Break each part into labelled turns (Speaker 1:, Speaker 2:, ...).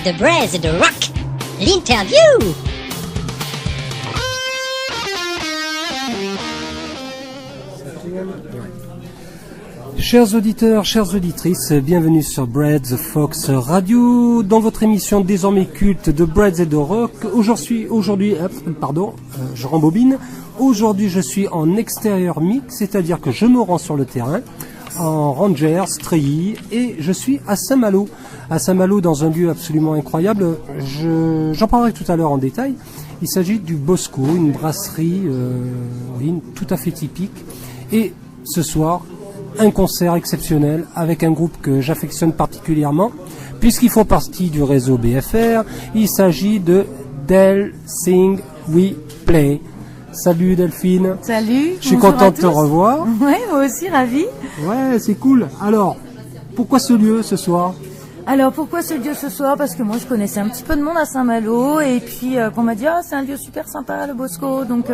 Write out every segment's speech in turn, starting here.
Speaker 1: De braise et de rock, l'interview.
Speaker 2: Chers auditeurs, chères auditrices, bienvenue sur Bread the Fox Radio, dans votre émission désormais culte de Bread et de Rock. Je rembobine. Aujourd'hui, je suis en extérieur mix, c'est-à-dire que je me rends sur le terrain, en Rangers, Treillis, et je suis à Saint-Malo. À Saint-Malo, dans un lieu absolument incroyable. J'en parlerai tout à l'heure en détail. Il s'agit du Bosco, une brasserie tout à fait typique. Et ce soir, un concert exceptionnel avec un groupe que j'affectionne particulièrement, puisqu'ils font partie du réseau BFR. Il s'agit de Del Sing We Play. Salut Delphine.
Speaker 3: Salut.
Speaker 2: Je suis content de te revoir.
Speaker 3: Ouais, moi aussi, ravi.
Speaker 2: Ouais, c'est cool. Alors, pourquoi ce lieu ce soir ?
Speaker 3: Alors pourquoi ce lieu ce soir ? Parce que moi je connaissais un petit peu de monde à Saint-Malo et puis qu'on m'a dit c'est un lieu super sympa le Bosco, donc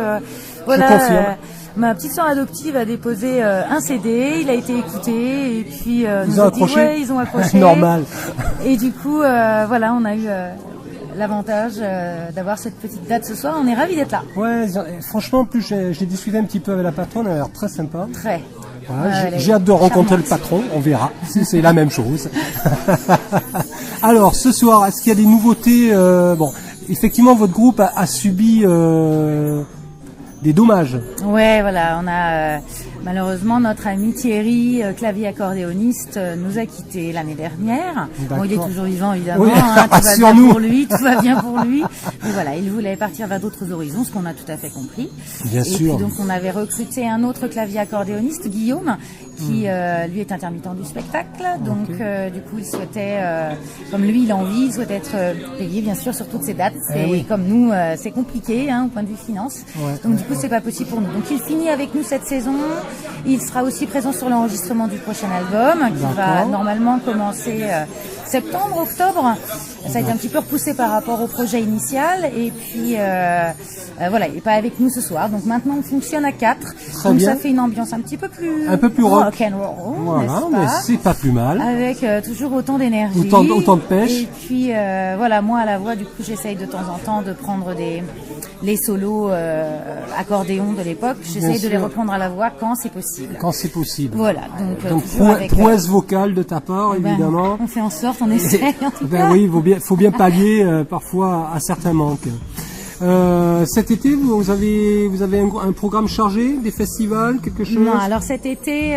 Speaker 3: voilà. Ma petite soeur adoptive a déposé un CD, il a été écouté et puis
Speaker 2: ils ont accroché.
Speaker 3: Ils ont accroché.
Speaker 2: Normal.
Speaker 3: Et du coup voilà, on a eu l'avantage d'avoir cette petite date ce soir. On est ravis d'être là.
Speaker 2: Ouais, franchement, en plus j'ai discuté un petit peu avec la patronne, elle a l'air très sympa.
Speaker 3: Très.
Speaker 2: Voilà, j'ai hâte de rencontrer le patron, on verra si c'est la même chose. Alors, ce soir, est-ce qu'il y a des nouveautés Bon, effectivement, votre groupe a subi des dommages.
Speaker 3: Ouais, voilà, on a malheureusement notre ami Thierry, clavier accordéoniste, nous a quittés l'année dernière. Bon, il est toujours vivant évidemment,
Speaker 2: oui.
Speaker 3: Tout va bien pour lui, tout va bien pour lui. Mais voilà, il voulait partir vers d'autres horizons, ce qu'on a tout à fait compris.
Speaker 2: Bien sûr.
Speaker 3: Et puis donc on avait recruté un autre clavier accordéoniste, Guillaume, qui lui est intermittent du spectacle. Donc du coup il souhaitait, comme lui il a envie, il souhaitait être payé bien sûr sur toutes ces dates. Et comme nous c'est compliqué au point de vue finance.
Speaker 2: Ouais.
Speaker 3: Donc du coup c'est pas possible pour nous. Donc il finit avec nous cette saison. Il sera aussi présent sur l'enregistrement du prochain album qui va normalement commencer septembre, octobre. Ça a été un petit peu repoussé par rapport au projet initial et puis voilà, il n'est pas avec nous ce soir. Donc maintenant on fonctionne à 4. Donc ça fait une ambiance un petit peu plus rock and roll.
Speaker 2: Voilà, mais c'est pas plus mal.
Speaker 3: Avec toujours autant d'énergie,
Speaker 2: autant de pêche.
Speaker 3: Et puis voilà, moi à la voix du coup j'essaye de temps en temps de prendre les solos accordéon de l'époque. J'essaye de les reprendre à la voix quand c'est possible.
Speaker 2: Quand c'est possible.
Speaker 3: Voilà. Donc
Speaker 2: prouesse vocale de ta part, évidemment.
Speaker 3: On fait en sorte, on essaie en tout cas.
Speaker 2: Oui, il faut bien pallier parfois à certains manques. Cet été, vous avez un programme chargé, des festivals, quelque chose ?
Speaker 3: Non, alors cet été,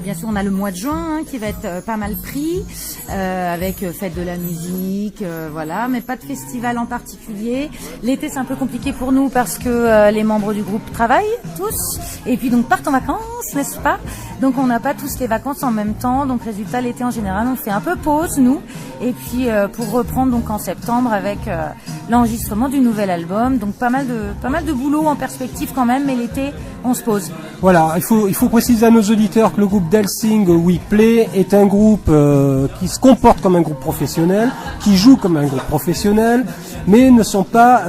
Speaker 3: bien sûr, on a le mois de juin qui va être pas mal pris, avec fête de la musique, voilà, mais pas de festival en particulier. L'été, c'est un peu compliqué pour nous parce que les membres du groupe travaillent tous, et puis donc partent en vacances, n'est-ce pas ? Donc on n'a pas tous les vacances en même temps, donc résultat l'été en général, on fait un peu pause nous, et puis pour reprendre donc en septembre avec l'enregistrement du nouvel album, donc pas mal de boulot en perspective quand même, mais l'été on se pose.
Speaker 2: Voilà, il faut préciser à nos auditeurs que le groupe Del Sing We Play est un groupe qui se comporte comme un groupe professionnel, qui joue comme un groupe professionnel, mais ne sont pas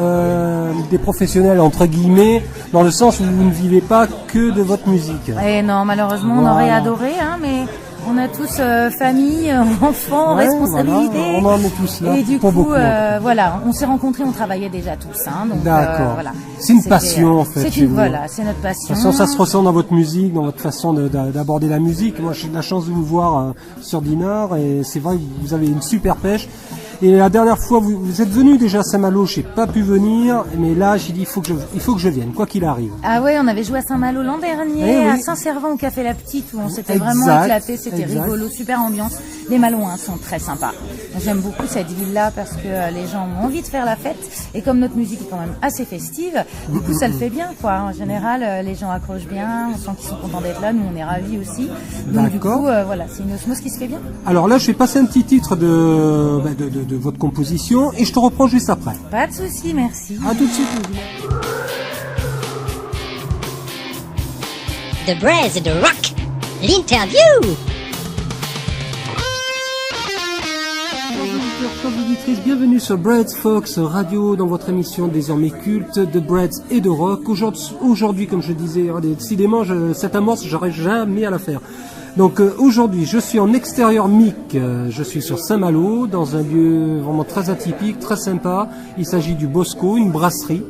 Speaker 2: des professionnels entre guillemets, dans le sens où vous ne vivez pas que de votre musique.
Speaker 3: Et non, malheureusement on aurait adoré, mais on a tous famille, enfants, responsabilités.
Speaker 2: Voilà, on en est tous là.
Speaker 3: Et du
Speaker 2: coup,
Speaker 3: voilà, on s'est rencontrés, on travaillait déjà tous. Donc,
Speaker 2: d'accord.
Speaker 3: Voilà.
Speaker 2: C'est une passion en fait.
Speaker 3: C'est notre passion.
Speaker 2: De toute façon, ça se ressent dans votre musique, dans votre façon d'aborder la musique. Moi, j'ai de la chance de vous voir sur Dinard et c'est vrai que vous avez une super pêche. Et la dernière fois, vous êtes venu déjà à Saint-Malo, je n'ai pas pu venir, mais là, j'ai dit il faut que je vienne, quoi qu'il arrive.
Speaker 3: Ah ouais, on avait joué à Saint-Malo l'an dernier, à Saint-Servant au Café La Petite, où on s'était vraiment éclaté, c'était rigolo, super ambiance. Les Malouins sont très sympas. J'aime beaucoup cette ville-là parce que les gens ont envie de faire la fête, et comme notre musique est quand même assez festive, du coup ça le fait bien, quoi. En général, les gens accrochent bien, on sent qu'ils sont contents d'être là, nous on est ravis aussi. Donc du coup, voilà, c'est une osmose qui se fait bien.
Speaker 2: Alors là, je vais passer un petit titre de votre composition et je te reprends juste après.
Speaker 3: Pas de souci, merci.
Speaker 2: À tout de suite.
Speaker 1: De braise et de rock, l'interview.
Speaker 2: Chers auditrices, bienvenue sur Bread Fox Radio dans votre émission désormais culte de Bread et de rock. Aujourd'hui, comme je disais, décidément, cette amorce, j'arrive jamais à la faire. Donc aujourd'hui, je suis en extérieur mic, je suis sur Saint-Malo, dans un lieu vraiment très atypique, très sympa. Il s'agit du Bosco, une brasserie.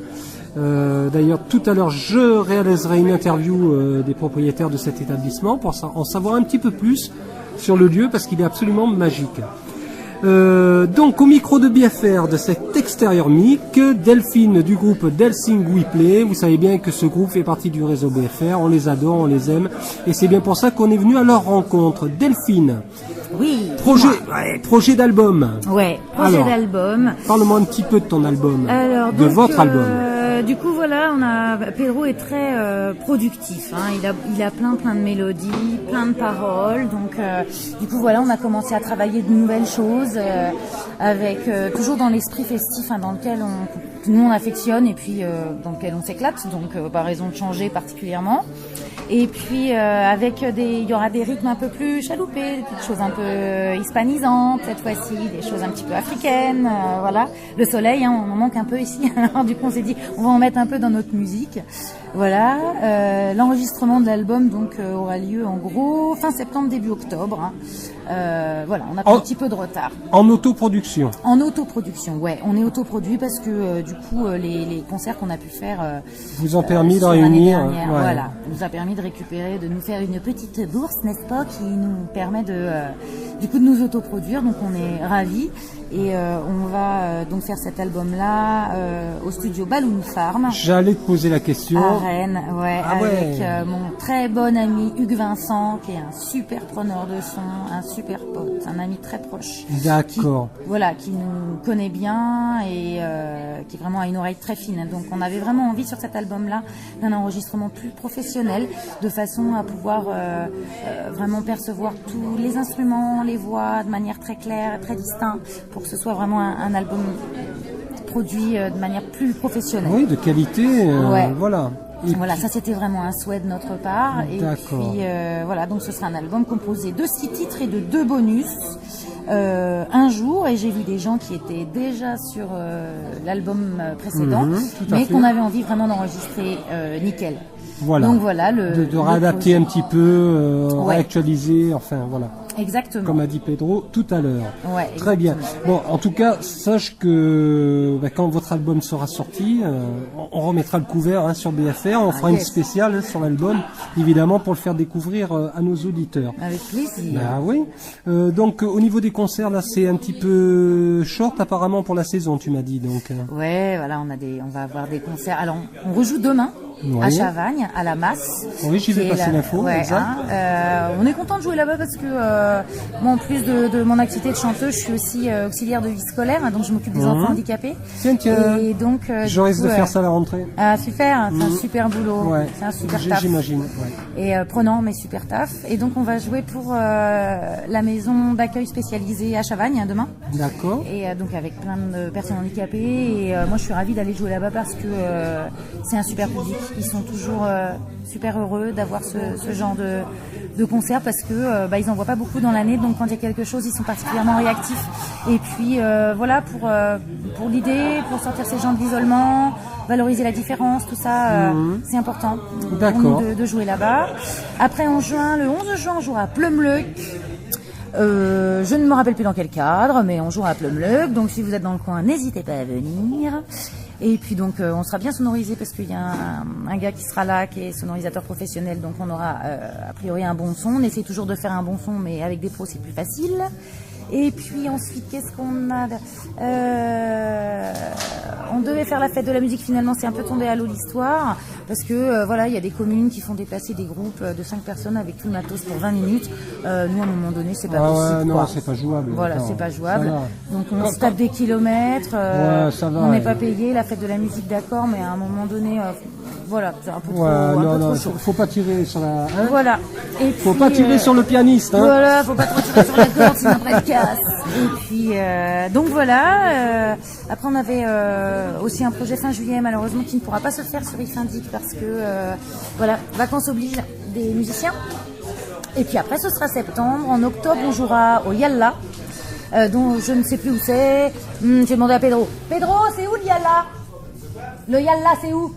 Speaker 2: D'ailleurs, tout à l'heure, je réaliserai une interview des propriétaires de cet établissement pour en savoir un petit peu plus sur le lieu parce qu'il est absolument magique. Donc au micro de BFR de cet extérieur mic, Delphine du groupe Delsing We Play. Vous savez bien que ce groupe fait partie du réseau BFR, on les adore, on les aime et c'est bien pour ça qu'on est venu à leur rencontre. Delphine,
Speaker 3: Oui.
Speaker 2: projet d'album.
Speaker 3: Ouais, projet d'album.
Speaker 2: Parle-moi un petit peu de ton album, de
Speaker 3: Donc,
Speaker 2: votre album.
Speaker 3: Du coup, voilà, Pedro est très productif. Hein. Il a plein de mélodies, plein de paroles. Donc, du coup, voilà, on a commencé à travailler de nouvelles choses avec toujours dans l'esprit festif, hein, dans lequel nous on affectionne et puis dans lequel on s'éclate. Donc, pas raison de changer particulièrement. Et puis il y aura des rythmes un peu plus chaloupés, des choses un peu hispanisantes cette fois-ci, des choses un petit peu africaines, voilà. Le soleil, hein, on en manque un peu ici. Alors du coup on s'est dit on va en mettre un peu dans notre musique. Voilà. L'enregistrement de l'album donc aura lieu en gros fin septembre début octobre. Hein. Voilà, on a pris un petit peu de retard.
Speaker 2: En autoproduction.
Speaker 3: En autoproduction, ouais. On est autoproduit parce que du coup les concerts qu'on a pu faire
Speaker 2: vous ont permis de
Speaker 3: sur l'année
Speaker 2: réunir.
Speaker 3: dernière, voilà, nous a permis de récupérer, de nous faire une petite bourse, n'est-ce pas, qui nous permet de du coup de nous autoproduire. Donc on est ravis et on va donc faire cet album-là au studio Balloon Farm.
Speaker 2: J'allais te poser la question.
Speaker 3: À Rennes, ouais,
Speaker 2: Ah ouais.
Speaker 3: avec mon très bon ami Hugues Vincent, qui est un super preneur de son, un super pote, un ami très proche.
Speaker 2: D'accord.
Speaker 3: Qui nous connaît bien et qui vraiment a une oreille très fine. Donc on avait vraiment envie sur cet album-là d'un enregistrement plus professionnel, de façon à pouvoir vraiment percevoir tous les instruments, les voix de manière très claire, très distincte, pour que ce soit vraiment un album produit de manière plus professionnelle.
Speaker 2: Oui, de qualité,
Speaker 3: Ouais.
Speaker 2: voilà. Et
Speaker 3: Voilà, ça c'était vraiment un souhait de notre part. Et
Speaker 2: D'accord.
Speaker 3: puis voilà, donc ce sera un album composé de 6 titres et de 2 bonus. Un jour, et j'ai vu des gens qui étaient déjà sur l'album précédent,
Speaker 2: tout à
Speaker 3: mais
Speaker 2: fait.
Speaker 3: qu'on avait envie vraiment d'enregistrer nickel.
Speaker 2: Voilà.
Speaker 3: Donc voilà,
Speaker 2: de réadapter un petit peu,
Speaker 3: Ouais.
Speaker 2: réactualiser, enfin voilà.
Speaker 3: Exactement.
Speaker 2: Comme a dit Pedro tout à l'heure.
Speaker 3: Ouais,
Speaker 2: Très bien.
Speaker 3: exactement.
Speaker 2: Bon, en tout cas, sache que quand votre album sera sorti, on remettra le couvert sur BFR, on fera une
Speaker 3: yes.
Speaker 2: spéciale sur l'album, évidemment, pour le faire découvrir à nos auditeurs.
Speaker 3: Avec plaisir.
Speaker 2: Bah oui. Donc au niveau des concerts, là, c'est un petit peu short apparemment pour la saison, tu m'as dit. Donc.
Speaker 3: Ouais, voilà, on va avoir des concerts. Alors, on rejoue demain.
Speaker 2: Oui.
Speaker 3: À Chavagne, à la Masse.
Speaker 2: Oui, j'y vais
Speaker 3: qui est
Speaker 2: passer l'info,
Speaker 3: ouais,
Speaker 2: exact.
Speaker 3: hein, on est content de jouer là-bas parce que moi, en plus de mon activité de chanteuse, je suis aussi auxiliaire de vie scolaire, hein, donc je m'occupe des enfants handicapés.
Speaker 2: Tiens.
Speaker 3: Et donc,
Speaker 2: Je risque de faire ça à la rentrée.
Speaker 3: Ah super, c'est un super boulot,
Speaker 2: Ouais.
Speaker 3: c'est un super taf.
Speaker 2: J'imagine. Ouais.
Speaker 3: Et prenant, mais super taf. Et donc on va jouer pour la maison d'accueil spécialisée à Chavagne, hein, demain.
Speaker 2: D'accord.
Speaker 3: Et donc avec plein de personnes handicapées. Et moi je suis ravie d'aller jouer là-bas parce que c'est un super public. Ils sont toujours super heureux d'avoir ce genre de concert parce que ils en voient pas beaucoup dans l'année. Donc quand il y a quelque chose, ils sont particulièrement réactifs. Et puis voilà, pour l'idée, pour sortir ces gens de l'isolement, valoriser la différence, tout ça, c'est important pour nous de jouer là-bas. Après en juin, le 11 juin, on jouera à Plumleuc. Je ne me rappelle plus dans quel cadre, mais on jouera à Plumleuc. Donc si vous êtes dans le coin, n'hésitez pas à venir. Et puis donc on sera bien sonorisé parce qu'il y a un gars qui sera là, qui est sonorisateur professionnel. Donc on aura a priori un bon son. On essaie toujours de faire un bon son, mais avec des pros c'est plus facile. Et puis ensuite, qu'est-ce qu'on a on devait faire la fête de la musique, finalement c'est un peu tombé à l'eau l'histoire parce que voilà, il y a des communes qui font déplacer des groupes de 5 personnes avec tout le matos pour 20 minutes. Nous à un moment donné c'est pas possible.
Speaker 2: Non, c'est pas jouable.
Speaker 3: Voilà,
Speaker 2: Attends,
Speaker 3: c'est pas jouable. Donc on
Speaker 2: Quand-
Speaker 3: se tape des kilomètres,
Speaker 2: ça va,
Speaker 3: on n'est
Speaker 2: ouais.
Speaker 3: pas payé, la fête de la musique d'accord, mais à un moment donné, voilà, c'est un peu trop,
Speaker 2: Ouais,
Speaker 3: un peu
Speaker 2: non,
Speaker 3: trop chaud.
Speaker 2: faut pas tirer sur la.
Speaker 3: Voilà. Et
Speaker 2: Faut
Speaker 3: puis,
Speaker 2: pas tirer sur le pianiste.
Speaker 3: Voilà, faut pas trop tirer sur la corde, sinon après elle casse. Et puis, donc voilà. Après, on avait aussi un projet fin juillet, malheureusement, qui ne pourra pas se faire sur Ifindic parce que, voilà, vacances obligent des musiciens. Et puis après, ce sera septembre. En octobre, on jouera au Yalla, dont je ne sais plus où c'est. J'ai demandé à Pedro. Pedro, c'est où le Yalla? Le Yalla, c'est où?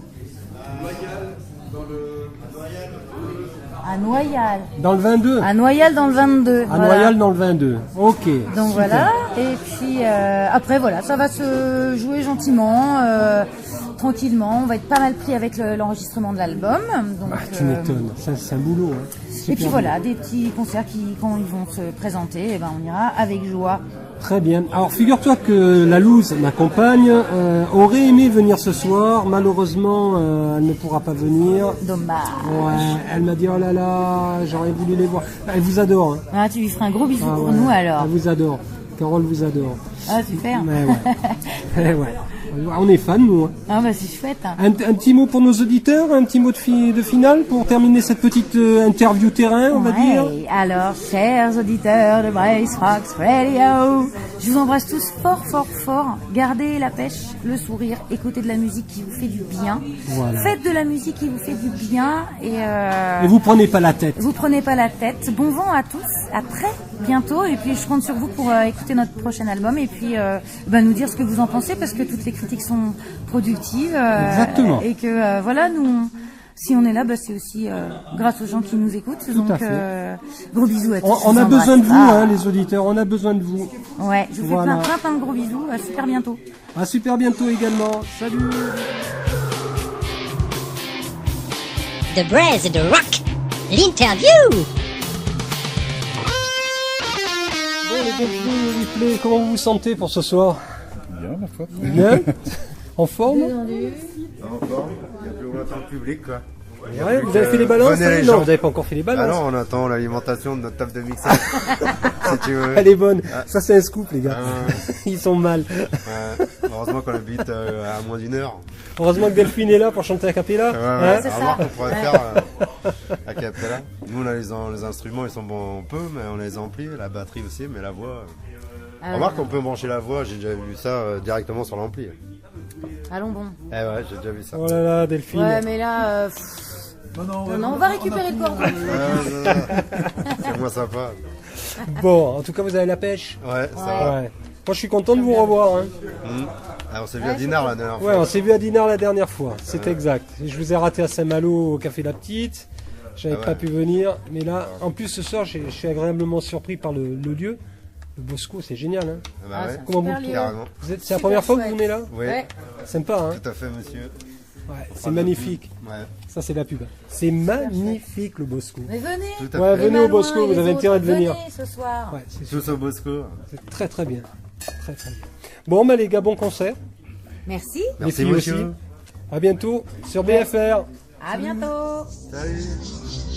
Speaker 3: À Noyal.
Speaker 2: Dans le 22.
Speaker 3: À Noyal dans le 22.
Speaker 2: À
Speaker 3: voilà.
Speaker 2: Noyal dans le 22. Ok.
Speaker 3: Donc
Speaker 2: super.
Speaker 3: voilà. Et puis après voilà, ça va se jouer gentiment, tranquillement. On va être pas mal pris avec l'enregistrement de l'album. Donc,
Speaker 2: Ah, tu m'étonnes. Ça, c'est un boulot. Hein.
Speaker 3: et puis
Speaker 2: Super
Speaker 3: voilà, des petits concerts qui, quand ils vont se présenter, eh ben, on ira avec joie.
Speaker 2: Très bien. Alors figure-toi que la Louse, ma compagne, aurait aimé venir ce soir. Malheureusement, elle ne pourra pas venir.
Speaker 3: Dommage.
Speaker 2: Ouais, elle m'a dit oh là là, j'aurais voulu les voir. Elle vous adore. Hein.
Speaker 3: Ah, tu lui feras un gros bisou
Speaker 2: Ah
Speaker 3: pour
Speaker 2: ouais,
Speaker 3: nous alors.
Speaker 2: Elle vous adore. Carole vous adore.
Speaker 3: Ah super.
Speaker 2: Mais ouais. Eh ouais. On est fans nous. Hein.
Speaker 3: Ah bah c'est chouette.
Speaker 2: Un petit mot pour nos auditeurs, un petit mot de finale pour terminer cette petite interview terrain, on va dire.
Speaker 3: Ouais, alors, chers auditeurs de Brace Rocks Radio, je vous embrasse tous fort, fort, fort. Gardez la pêche, le sourire, écoutez de la musique qui vous fait du bien.
Speaker 2: Voilà.
Speaker 3: Faites de la musique qui vous fait du bien
Speaker 2: Et vous prenez pas la tête.
Speaker 3: vous prenez pas la tête. Bon vent à tous, à très bientôt. Et puis je compte sur vous pour écouter notre prochain album et puis nous dire ce que vous en pensez parce que toutes les critiques sont productives.
Speaker 2: Exactement.
Speaker 3: Et que voilà, nous, si on est là, c'est aussi grâce aux gens qui nous écoutent.
Speaker 2: à
Speaker 3: Donc
Speaker 2: fait.
Speaker 3: gros bisous à tous.
Speaker 2: On
Speaker 3: je
Speaker 2: a
Speaker 3: vous
Speaker 2: besoin de vous,
Speaker 3: embrasse.
Speaker 2: hein, les auditeurs, on a besoin de vous.
Speaker 3: Ouais, je vous fais
Speaker 2: Voilà.
Speaker 3: plein de gros bisous. À super bientôt.
Speaker 2: À super bientôt également. Salut.
Speaker 1: The Braise de Rock. L'interview.
Speaker 2: Bon les Replay, comment vous vous sentez pour ce soir?
Speaker 4: Bien, ma foi.
Speaker 2: Bien. En forme?
Speaker 4: Encore, il y a plus longtemps le public, quoi.
Speaker 2: Ouais, vous avez fait les balances?
Speaker 4: venez les
Speaker 2: hein?
Speaker 4: gens.
Speaker 2: Non, vous n'avez pas encore fait les
Speaker 4: Ah
Speaker 2: balances.
Speaker 4: non, on attend l'alimentation de notre table de mixage. Si tu veux.
Speaker 2: Elle est bonne. Ça c'est un scoop les gars.
Speaker 4: Ah,
Speaker 2: Ils sont mal.
Speaker 4: ouais. Heureusement qu'on habite à moins d'1 heure.
Speaker 2: Heureusement que Delphine est là pour chanter a cappella.
Speaker 4: Ouais,
Speaker 2: Hein
Speaker 4: ouais. Alors qu'on pourrait faire à cappella. Nous, on a les instruments, ils sont bons, on peut, mais on a les amplis, la batterie aussi, mais la voix. Remarque qu'on peut brancher la voix, j'ai déjà vu ça directement sur l'ampli.
Speaker 3: Allons bon.
Speaker 4: Eh ouais, j'ai déjà vu ça.
Speaker 2: Oh là là, Delphine.
Speaker 3: Ouais, mais là, non, on va récupérer le corps.
Speaker 4: C'est moins sympa.
Speaker 2: Bon, en tout cas, vous avez la pêche.
Speaker 4: Ouais, ça va.
Speaker 2: Ouais. Moi, je suis content de vous revoir. Hein.
Speaker 4: Ah, on s'est vu à Dinard la dernière fois.
Speaker 2: Ouais, on s'est vu à Dinard la dernière fois. C'est exact. Je vous ai raté à Saint-Malo au Café La Petite. J'avais pas pu venir. Mais là, en plus, ce soir, je suis agréablement surpris par le lieu. Le Bosco, c'est génial. Hein.
Speaker 4: Bah ouais,
Speaker 2: Comment
Speaker 3: super
Speaker 2: vous
Speaker 3: lieu.
Speaker 4: carrément.
Speaker 2: C'est la première fois que vous venez là?
Speaker 4: Oui,
Speaker 3: Ouais.
Speaker 2: Sympa, hein.
Speaker 4: tout à fait, monsieur.
Speaker 2: Ouais, c'est magnifique.
Speaker 4: Ouais,
Speaker 2: Ça, c'est la pub. C'est magnifique, le Bosco.
Speaker 3: Mais venez.
Speaker 4: tout à
Speaker 2: Ouais,
Speaker 4: fait.
Speaker 2: venez
Speaker 3: Les
Speaker 2: au Bosco,
Speaker 3: Malouins et
Speaker 2: vous avez
Speaker 3: les
Speaker 2: intérêt de
Speaker 3: autres,
Speaker 2: venir.
Speaker 3: venez ce soir.
Speaker 2: Ouais, c'est
Speaker 4: Tous au Bosco.
Speaker 2: c'est très très bien. Très très bien. Bon, bah les gars, bon concert.
Speaker 3: Merci.
Speaker 4: Merci,
Speaker 2: filles
Speaker 4: monsieur.
Speaker 2: aussi. À bientôt sur BFR.
Speaker 3: À bientôt.
Speaker 4: Salut.